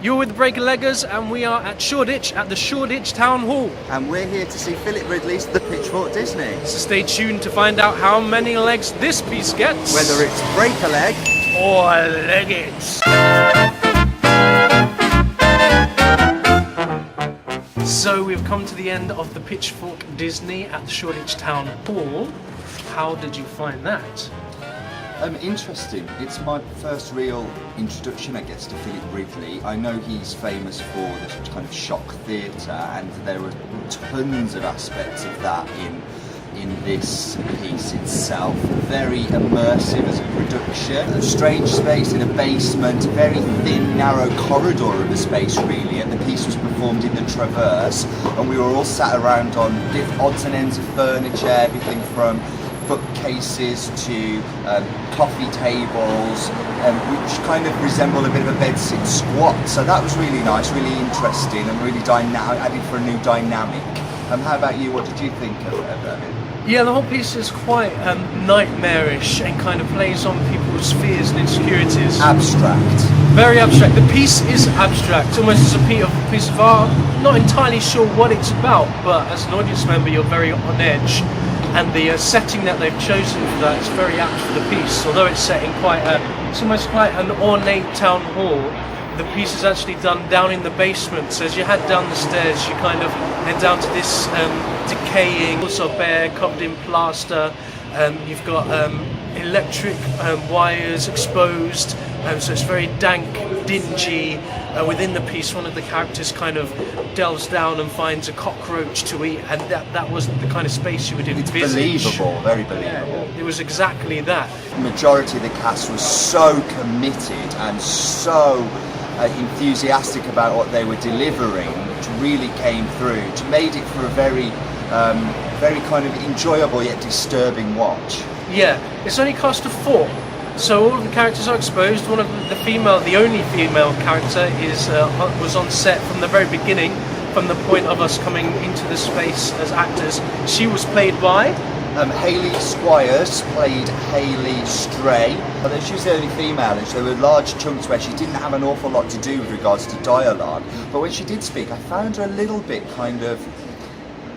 You're with the Breaker-Leggers, and we are at Shoreditch, at the Shoreditch Town Hall. And we're here to see Philip Ridley's The Pitchfork Disney. So stay tuned to find out how many legs this piece gets. Whether it's break a leg or leg it. So we've come to the end of the Pitchfork Disney at the Shoreditch Town Hall. How did you find that? Interesting. It's my first real introduction, I guess, to Philip Ridley. I know he's famous for the kind of shock theatre, and there were tons of aspects of that in this piece itself. Very immersive as a production. A strange space in a basement, very thin, narrow corridor of a space, really, and the piece was performed in the traverse, and we were all sat around on odds and ends of furniture, everything from bookcases to coffee tables, which kind of resemble a bit of a bedsit squat. So that was really nice, really interesting, and really added for a new dynamic. How about you? What did you think of it? Yeah, the whole piece is quite nightmarish and kind of plays on people's fears and insecurities. Abstract. Very abstract. The piece is abstract, almost as a piece of art. Not entirely sure what it's about, but as an audience member, you're very on edge. And the setting that they've chosen for that is very apt for the piece. Although it's set in it's almost quite an ornate town hall, the piece is actually done down in the basement. So as you head down the stairs, you kind of head down to this decaying, also bare, covered in plaster. You've got electric wires exposed, so it's very dank, dingy. Within the piece, one of the characters kind of delves down and finds a cockroach to eat, and that wasn't the kind of space you would envisage. It's believable, very believable. Yeah, it was exactly that. The majority of the cast was so committed and so enthusiastic about what they were delivering, which really came through. It made it for a very kind of enjoyable yet disturbing watch. Yeah, it's only cast of 4. So all of the characters are exposed. One of the only female character was on set from the very beginning, from the point of us coming into the space as actors. She was played by Hayley Squires played Hayley Stray. Although she was the only female, and there were large chunks where she didn't have an awful lot to do with regards to dialogue. But when she did speak, I found her a little bit kind of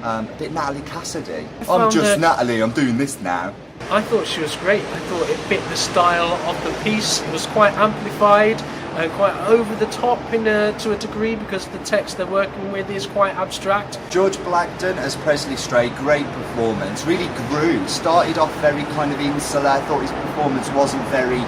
a bit Natalie Cassidy. I'm just Natalie. I'm doing this now. I thought she was great. I thought it fit the style of the piece. It was quite amplified and quite over the top to a degree, because the text they're working with is quite abstract. George Blagden as Presley Stray, great performance. Really grew. Started off very kind of insular. I thought his performance wasn't very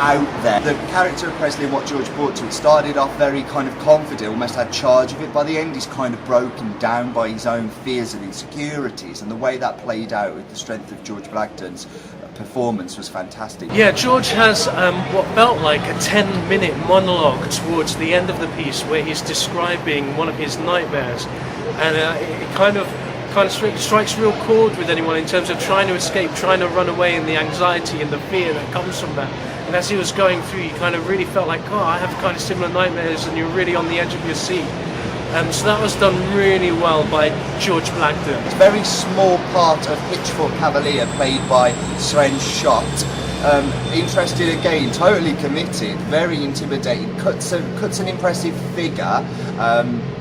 out there. The character of Presley and what George brought to it started off very kind of confident, almost had charge of it. By the end he's kind of broken down by his own fears and insecurities, and the way that played out with the strength of George Blagden's performance was fantastic. Yeah, George has what felt like a 10-minute monologue towards the end of the piece where he's describing one of his nightmares, and it kind of strikes real chord with anyone in terms of trying to escape, trying to run away, and the anxiety and the fear that comes from that. And as he was going through, you kind of really felt like, oh, I have kind of similar nightmares, and you're really on the edge of your seat. So that was done really well by George Blagden. It's a very small part of Pitchfork Cavalier, played by Sven Schott. Interested again, totally committed, very intimidating, cuts an impressive figure,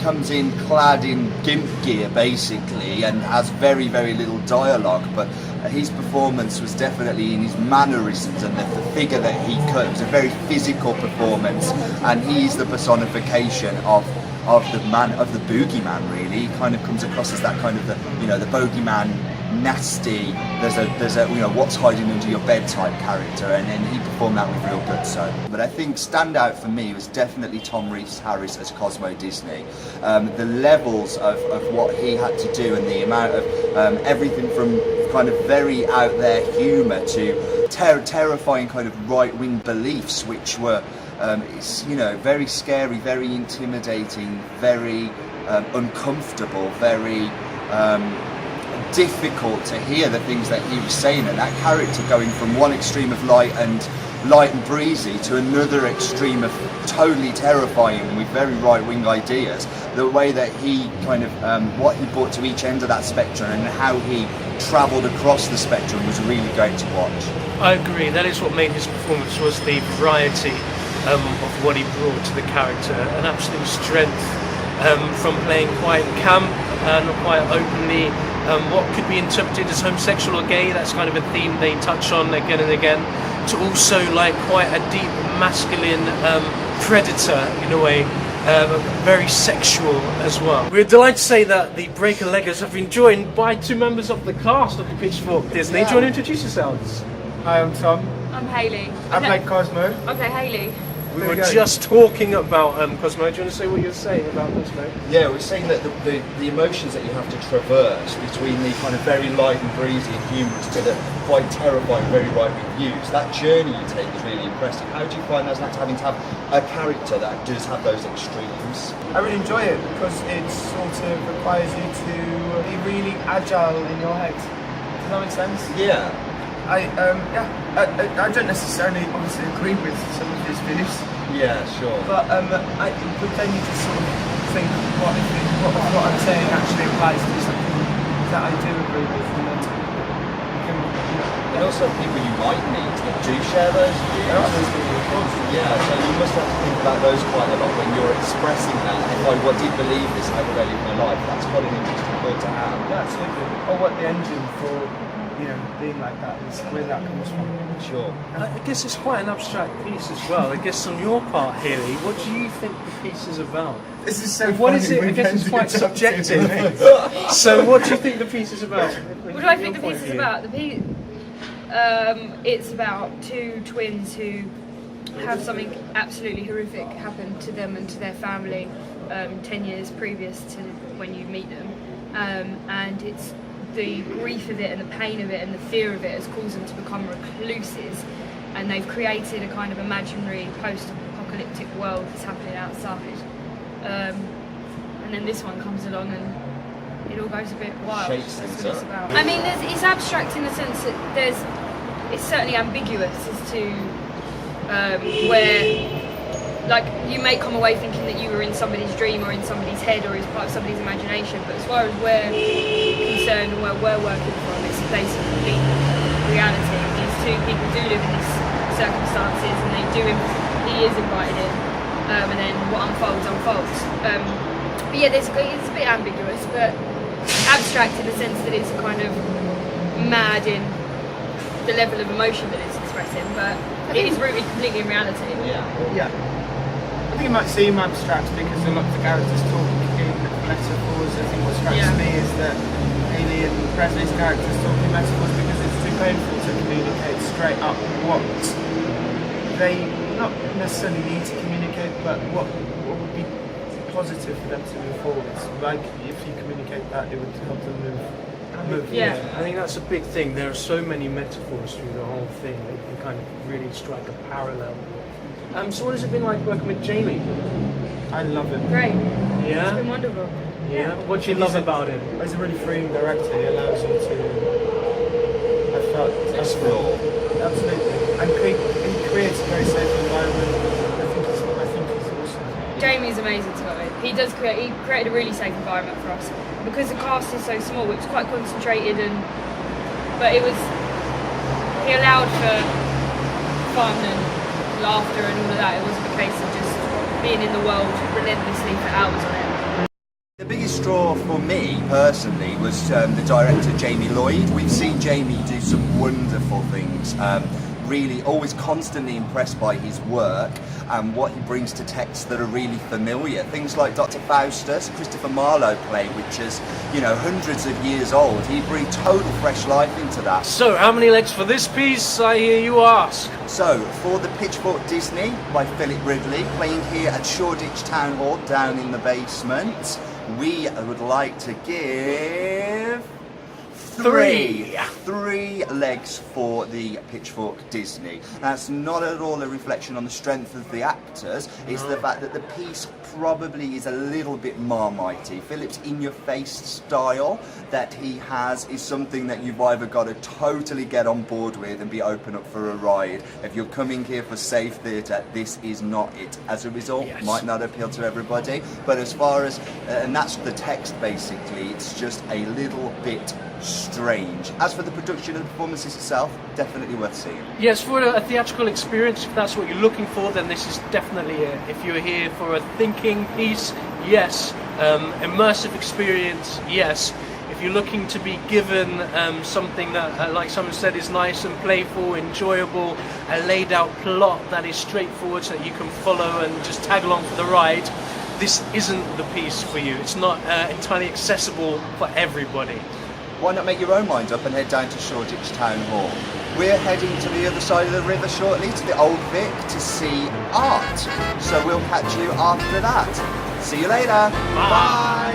comes in clad in gimp gear basically, and has very, very little dialogue, but his performance was definitely in his mannerisms and the figure that he cut. It was a very physical performance, and he's the personification of the boogeyman, really. He kind of comes across as that kind of the bogeyman, nasty, there's a what's hiding under your bed type character, and he performed that with real guts. But I think standout for me was definitely Tom Rhys-Harris as Cosmo Disney. The levels of what he had to do, and the amount of everything from kind of very out there humour to terrifying kind of right-wing beliefs, which were very scary, very intimidating, very uncomfortable, very difficult to hear the things that he was saying, and that character going from one extreme of light and breezy to another extreme of totally terrifying with very right-wing ideas. The way that he kind of what he brought to each end of that spectrum and how he travelled across the spectrum was really great to watch. I agree. That is what made his performance, was the variety. of what he brought to the character, an absolute strength from playing quite camp and quite openly what could be interpreted as homosexual or gay. That's kind of a theme they touch on again and again, to also like quite a deep masculine predator in a way, very sexual as well. We're delighted to say that the Breaker Leggers have been joined by two members of the cast of the Pitchfork Disney. Do you want to introduce yourselves? Hi, I'm Tom. I'm Hayley. I play Cosmo. Okay, Hayley. We were just talking about Cosmo. Do you want to say what you're saying about Cosmo? Yeah, we're saying that the emotions that you have to traverse between the kind of very light and breezy and humorous to the quite terrifying, very right-wing views, that journey you take is really impressive. How do you find that having to have a character that does have those extremes? I really enjoy it because it sort of requires you to be really agile in your head. Does that make sense? Yeah. I don't necessarily obviously agree with some of his views, Yeah, sure. but then you just sort of think, what I'm saying actually applies to something that I do agree with, and then you can, And also people you might meet that do share those views. there are those people, of course. Yeah, so you must have to think about those quite a lot when you're expressing that. If I did believe this, how would I live my life? That's quite an interesting thought to have. Yeah, absolutely. Or what the engine for, being like that is, where that comes from. Sure. I guess it's quite an abstract piece as well. I guess on your part, Hayley, what do you think the piece is about? This is so What funny. is it? I we guess can it's do quite it up to subjective. me. So what do you think the piece is about? What do I think the piece is about? The piece, it's about two twins who have something absolutely horrific happen to them and to their family 10 years previous to when you meet them, and it's the grief of it and the pain of it and the fear of it has caused them to become recluses, and they've created a kind of imaginary post-apocalyptic world that's happening outside, and then this one comes along and it all goes a bit wild. Shakes That's things what it's up. about. I mean, it's abstract in the sense that it's certainly ambiguous as to where, like, you may come away thinking that you were in somebody's dream or in somebody's head or is part of somebody's imagination, but as far as we're concerned and where we're working from, it's a place of complete reality. These two people do live in these circumstances, and he is invited in, and then what unfolds. But yeah, it's a bit ambiguous, but abstract in the sense that it's kind of mad in the level of emotion that it's expressing, but it is rooted completely in reality. Yeah. I think it might seem abstract because a lot of the characters talk in metaphors. I think what strikes me is that Hayley and Presley's characters talk in metaphors because it's too painful to communicate straight up what they not necessarily need to communicate, but what would be positive for them to move forward. Like if you communicate that, it would help them move. Yeah. I think that's a big thing. There are so many metaphors through the whole thing. They can kind of really strike a parallel. So what has it been like working with Jamie? I love it. Great. Yeah? It's been wonderful. Yeah? What do you love about him? He's a really freeing director. He allows you to. I felt Explore. Absolutely, and he creates a very safe environment. I think he's awesome. Jamie's amazing to work with. He created a really safe environment for us because the cast is so small. It was quite concentrated, but he allowed for fun and laughter and all of that. It wasn't a case of just being in the world relentlessly for hours on end. The biggest straw for me personally was the director Jamie Lloyd. We've seen Jamie do some wonderful things. Really always constantly impressed by his work and what he brings to texts that are really familiar. Things like Dr. Faustus, Christopher Marlowe play, which is, hundreds of years old. He breathed total fresh life into that. So, how many legs for this piece, I hear you ask? So, for the Pitchfork Disney by Philip Ridley, playing here at Shoreditch Town Hall down in the basement, we would like to give three legs for the Pitchfork Disney. That's not at all a reflection on the strength of the actors. It's the fact that the piece probably is a little bit marmitey. Philip's in-your-face style that he has is something that you've either got to totally get on board with and be open up for a ride. If you're coming here for safe theatre, this is not it. As a result, might not appeal to everybody. But as far as, and that's the text basically, it's just a little bit strange. As for the production and the performances itself, definitely worth seeing. Yes, for a theatrical experience, if that's what you're looking for, then this is definitely it. If you're here for a thinking piece, yes. Immersive experience, yes. If you're looking to be given something that, like someone said, is nice and playful, enjoyable, a laid out plot that is straightforward so that you can follow and just tag along for the ride, this isn't the piece for you. It's not entirely accessible for everybody. Why not make your own mind up and head down to Shoreditch Town Hall? We're heading to the other side of the river shortly, to the Old Vic, to see art. So we'll catch you after that. See you later. Bye.